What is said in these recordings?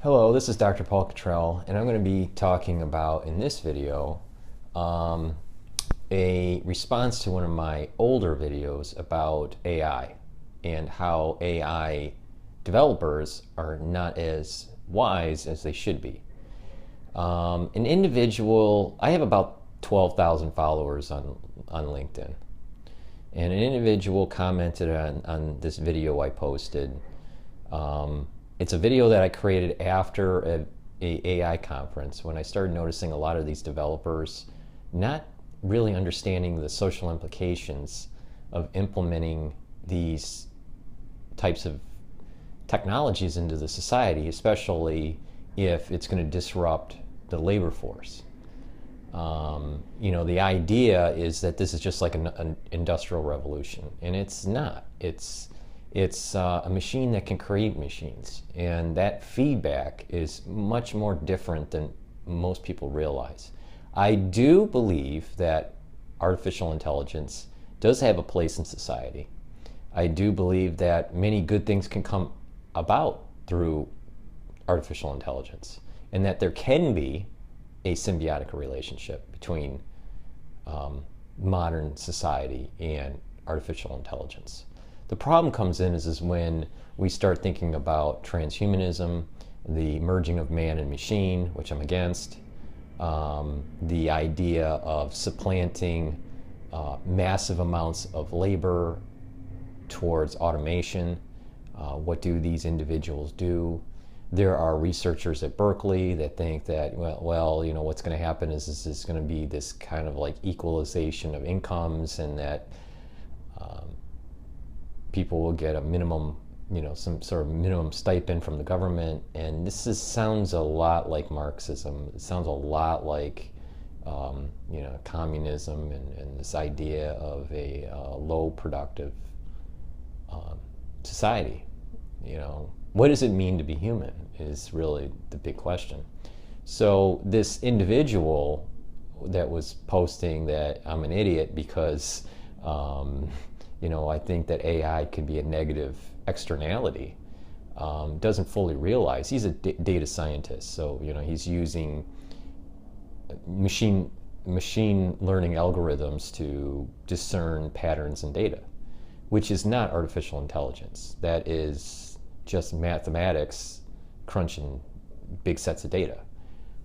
Hello, this is Dr. Paul Cottrell, and I'm going to be talking about, in this video, a response to one of my older videos about AI and how AI developers are not as wise as they should be. An individual, I have about 12,000 followers on LinkedIn, and an individual commented on this video I posted. It's a video that I created after a AI conference when I started noticing a lot of these developers not really understanding the social implications of implementing these types of technologies into the society, especially if it's going to disrupt the labor force. You know, the idea is that this is just like an industrial revolution, and it's not. It's a machine that can create machines, and that feedback is much more different than most people realize. I do believe that artificial intelligence does have a place in society. I do believe that many good things can come about through artificial intelligence, and that there can be a symbiotic relationship between modern society and artificial intelligence. The problem comes in is when we start thinking about transhumanism, the merging of man and machine, which I'm against, the idea of supplanting massive amounts of labor towards automation. What do these individuals do? There are researchers at Berkeley that think that, well, you know, what's going to happen is this is going to be this kind of like equalization of incomes, and that people will get a minimum, you know, some sort of minimum stipend from the government. And this sounds a lot like Marxism. It sounds a lot like, you know, communism and this idea of a low productive society. You know, what does it mean to be human is really the big question. So this individual that was posting that I'm an idiot because you know, I think that AI could be a negative externality, doesn't fully realize he's a data scientist. So, you know, he's using machine learning algorithms to discern patterns in data, which is not artificial intelligence. That is just mathematics crunching big sets of data.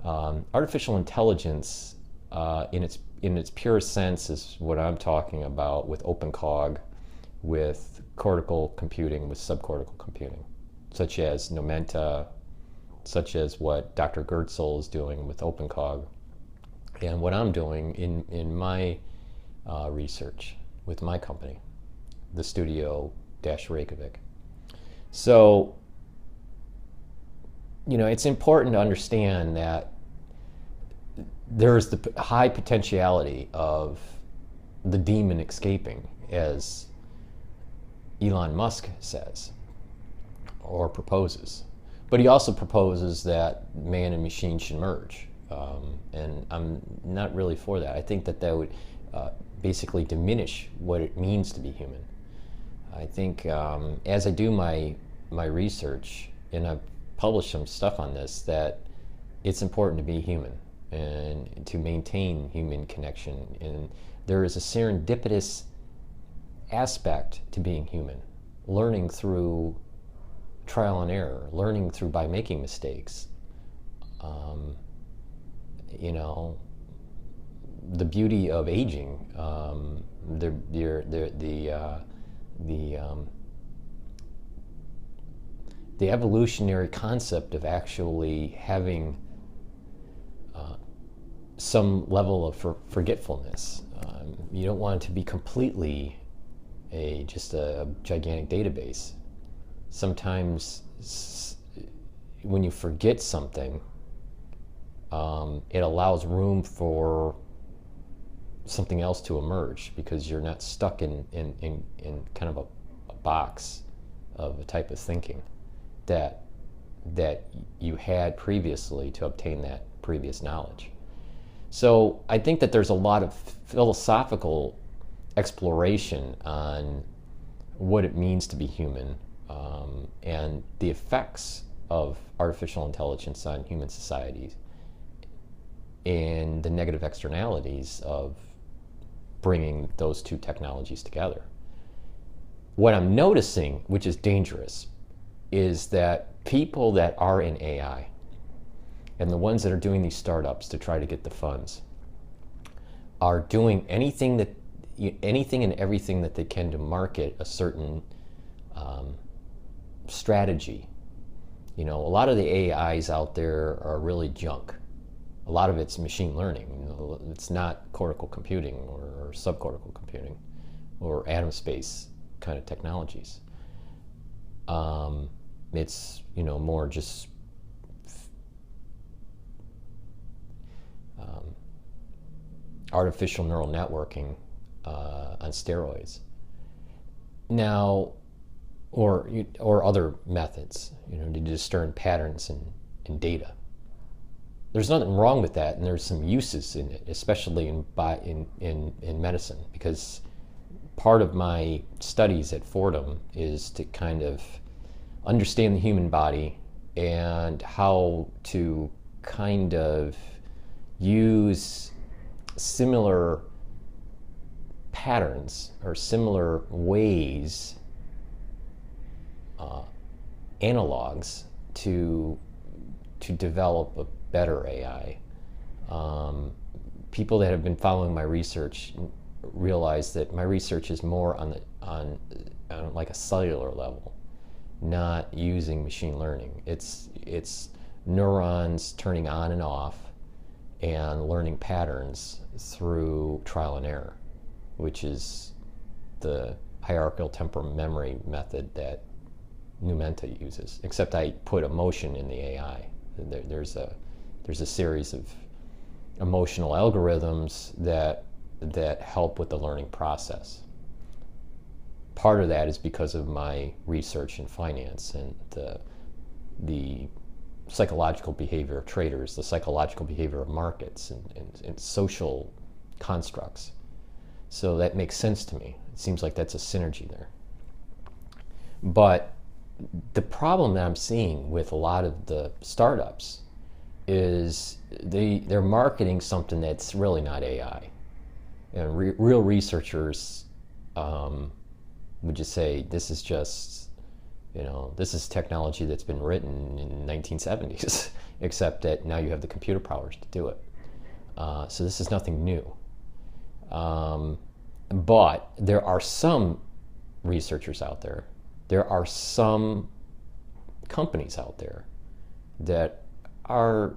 Artificial intelligence, in its purest sense, is what I'm talking about with OpenCog, with cortical computing, with subcortical computing, such as Nomenta, such as what Dr. Cottrell is doing with OpenCog, and what I'm doing in my research with my company, the Studio-Reykjavik. So, you know, it's important to understand that there is the high potentiality of the demon escaping, as Elon Musk says or proposes. But he also proposes that man and machine should merge. And I'm not really for that. I think that that would basically diminish what it means to be human. I think as I do my research, and I've published some stuff on this, that it's important to be human and to maintain human connection. And there is a serendipitous aspect to being human, learning through trial and error, learning through by making mistakes. You know, the beauty of aging, the evolutionary concept of actually having some level of forgetfulness. You don't want it to be completely just a gigantic database. Sometimes when you forget something, it allows room for something else to emerge, because you're not stuck in kind of a box of a type of thinking that you had previously to obtain that previous knowledge. So I think that there's a lot of philosophical exploration on what it means to be human, and the effects of artificial intelligence on human societies and the negative externalities of bringing those two technologies together. What I'm noticing, which is dangerous, is that people that are in AI and the ones that are doing these startups to try to get the funds are doing anything and everything that they can to market a certain strategy. You know, a lot of the AIs out there are really junk. A lot of it's machine learning. You know, it's not cortical computing or subcortical computing or atom space kind of technologies. It's, you know, more just artificial neural networking on steroids. Now, or other methods, you know, to discern patterns in data. There's nothing wrong with that, and there's some uses in it, especially in medicine, because part of my studies at Fordham is to kind of understand the human body and how to kind of use similar patterns or similar ways, analogs to develop a better AI. People that have been following my research realize that my research is more on like a cellular level, not using machine learning. It's neurons turning on and off and learning patterns through trial and error, which is the hierarchical temporal memory method that Numenta uses, except I put emotion in the AI. There's a series of emotional algorithms that help with the learning process. Part of that is because of my research in finance and the psychological behavior of traders, the psychological behavior of markets, and social constructs. So that makes sense to me. It seems like that's a synergy there. But the problem that I'm seeing with a lot of the startups is they're marketing something that's really not AI. And real researchers would just say, this is just, you know, this is technology that's been written in the 1970s, except that now you have the computer powers to do it. So this is nothing new. But there are some researchers out there, there are some companies out there that are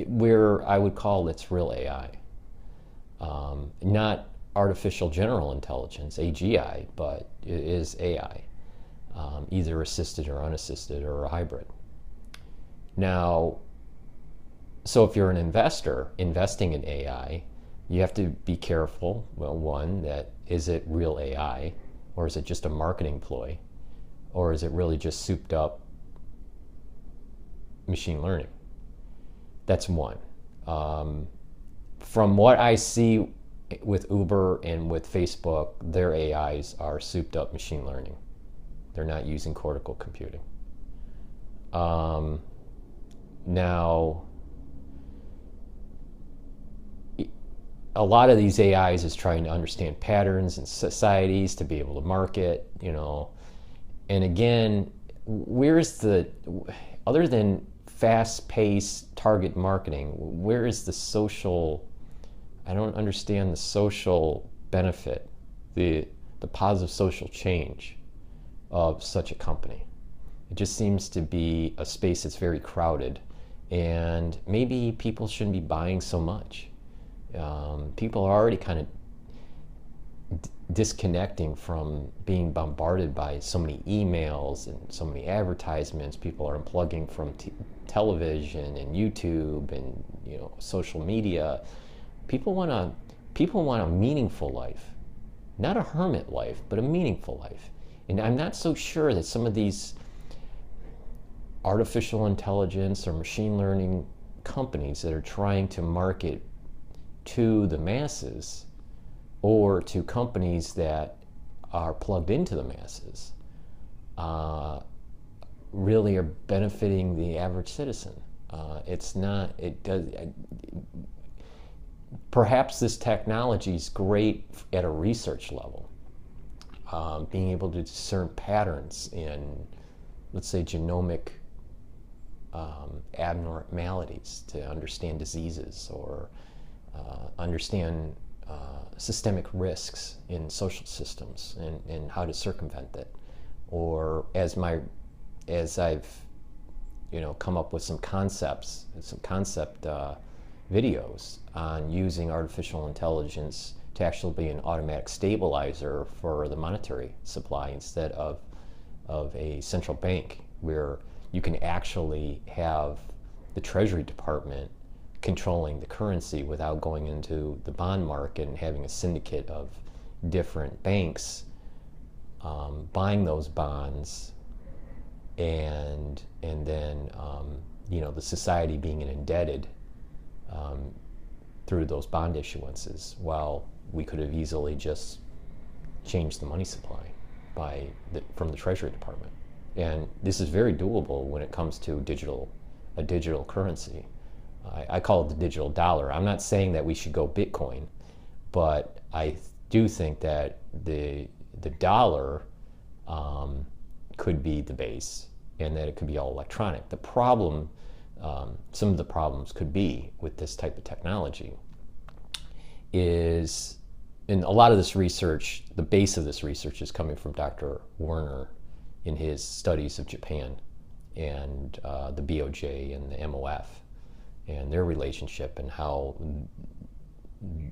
where I would call it's real AI. Not artificial general intelligence, AGI, but it is AI, either assisted or unassisted or a hybrid. Now, so if you're an investor investing in AI, you have to be careful. Well, one, that is it real AI, or is it just a marketing ploy, or is it really just souped up machine learning? That's one. From what I see with Uber and with Facebook, their AIs are souped up machine learning. They're not using cortical computing. Now, a lot of these AIs is trying to understand patterns in societies to be able to market, you know. And again, where's the, other than fast-paced target marketing, where is the social, I don't understand the social benefit, the positive social change of such a company. It just seems to be a space that's very crowded, and maybe people shouldn't be buying so much. People are already kind of disconnecting from being bombarded by so many emails and so many advertisements. People are unplugging from television and YouTube and, you know, social media. People want a meaningful life, not a hermit life, but a meaningful life. And I'm not so sure that some of these artificial intelligence or machine learning companies that are trying to market to the masses or to companies that are plugged into the masses really are benefiting the average citizen. It's not, it does, perhaps this technology is great at a research level, being able to discern patterns in, let's say, genomic abnormalities, to understand diseases or understand systemic risks in social systems and how to circumvent it. Or as I've come up with some concept videos on using artificial intelligence to actually be an automatic stabilizer for the monetary supply instead of a central bank, where you can actually have the Treasury Department controlling the currency without going into the bond market and having a syndicate of different banks buying those bonds, and then the society being indebted through those bond issuances, while we could have easily just changed the money supply from the Treasury Department. And this is very doable when it comes to a digital currency. I call it the digital dollar. I'm not saying that we should go Bitcoin, but I do think that the dollar could be the base, and that it could be all electronic. The problem, some of the problems could be with this type of technology is, in a lot of this research, the base of this research is coming from Dr. Werner in his studies of Japan and the BOJ and the MOF and their relationship, and how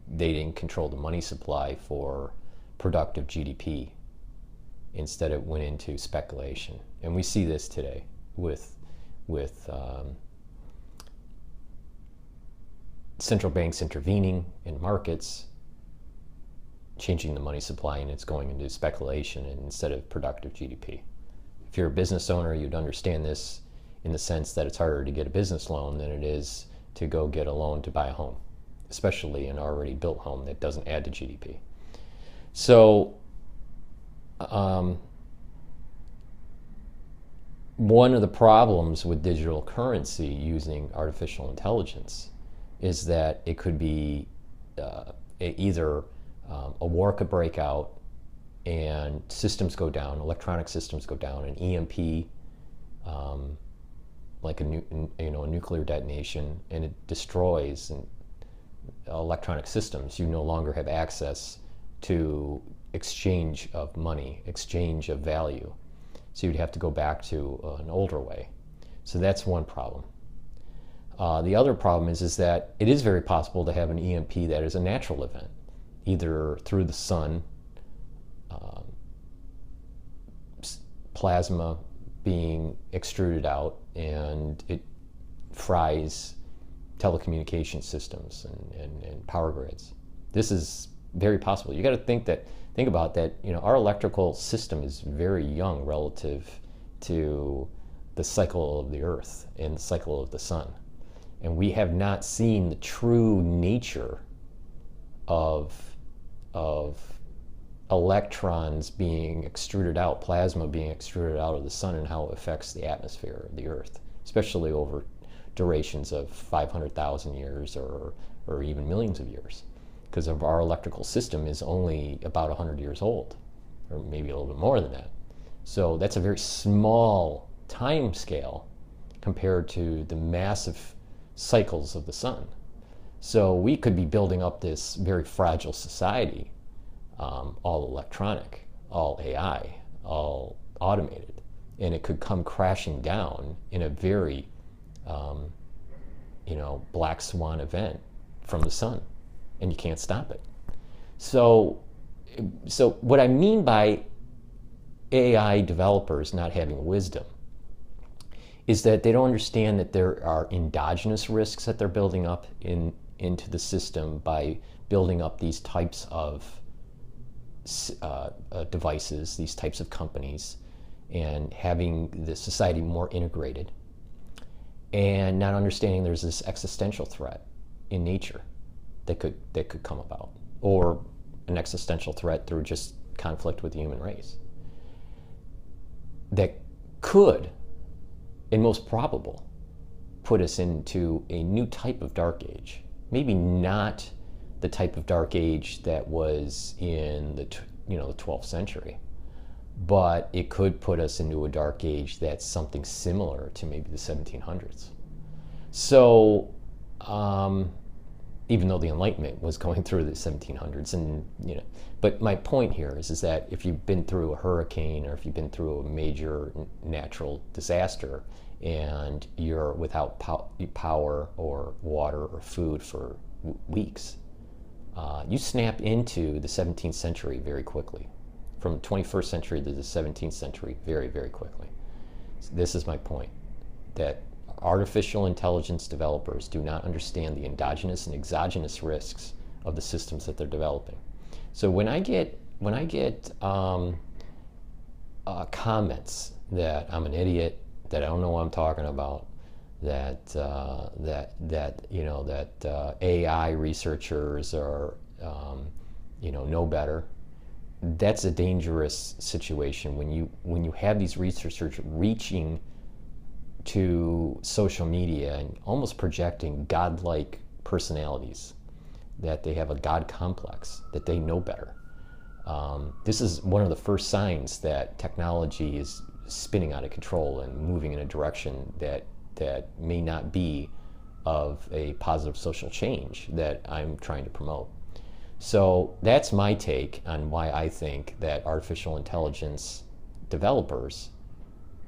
they didn't control the money supply for productive GDP. Instead, it went into speculation. And we see this today with central banks intervening in markets, changing the money supply, and it's going into speculation instead of productive GDP. If you're a business owner, you'd understand this in the sense that it's harder to get a business loan than it is to go get a loan to buy a home, especially an already built home that doesn't add to GDP. So one of the problems with digital currency using artificial intelligence is that it could be either a war could break out and systems go down, electronic systems go down, an EMP, like a nuclear detonation, and it destroys electronic systems. You no longer have access to exchange of money, exchange of value. So you'd have to go back to an older way. So that's one problem. The other problem is that it is very possible to have an EMP that is a natural event, either through the sun, plasma being extruded out, and it fries telecommunication systems and power grids. This is very possible. You got to think about that. Our electrical system is very young relative to the cycle of the Earth and the cycle of the sun, and we have not seen the true nature of electrons being extruded out, plasma being extruded out of the sun, and how it affects the atmosphere of the Earth, especially over durations of 500,000 years or even millions of years, because our electrical system is only about 100 years old, or maybe a little bit more than that. So that's a very small time scale compared to the massive cycles of the sun. So we could be building up this very fragile society, all electronic, all AI, all automated, and it could come crashing down in a very black swan event from the sun, and you can't stop it. So what I mean by AI developers not having wisdom is that they don't understand that there are endogenous risks that they're building up into the system by building up these types of devices, these types of companies, and having the society more integrated, and not understanding there's this existential threat in nature that could come about, or an existential threat through just conflict with the human race that could and most probable, put us into a new type of dark age. Maybe not the type of dark age that was in the 12th century, but it could put us into a dark age that's something similar to maybe the 1700s. So even though the Enlightenment was going through the 1700s, and but my point here is that if you've been through a hurricane or if you've been through a major natural disaster and you're without power or water or food for weeks, you snap into the 17th century very quickly. From the 21st century to the 17th century very, very quickly. This is my point, that artificial intelligence developers do not understand the endogenous and exogenous risks of the systems that they're developing. So when I get comments that I'm an idiot, that I don't know what I'm talking about, that AI researchers are know better, that's a dangerous situation when you have these researchers reaching to social media and almost projecting godlike personalities, that they have a god complex, that they know better. This is one of the first signs that technology is spinning out of control and moving in a direction that may not be of a positive social change that I'm trying to promote. So that's my take on why I think that artificial intelligence developers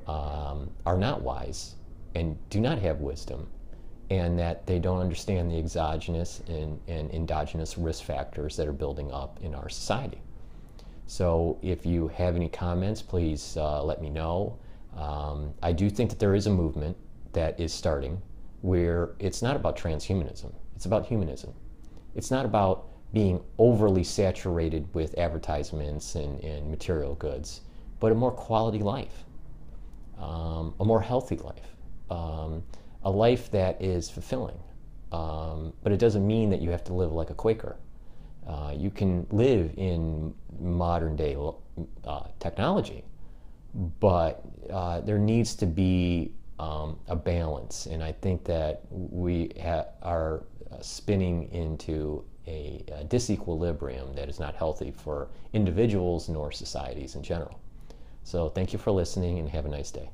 are not wise and do not have wisdom, and that they don't understand the exogenous and endogenous risk factors that are building up in our society. So if you have any comments, please let me know. I do think that there is a movement that is starting where it's not about transhumanism, it's about humanism. It's not about being overly saturated with advertisements and material goods, but a more quality life, a more healthy life, a life that is fulfilling. But it doesn't mean that you have to live like a Quaker. You can live in modern day technology, but there needs to be a balance. And I think that we are spinning into a disequilibrium that is not healthy for individuals nor societies in general. So thank you for listening and have a nice day.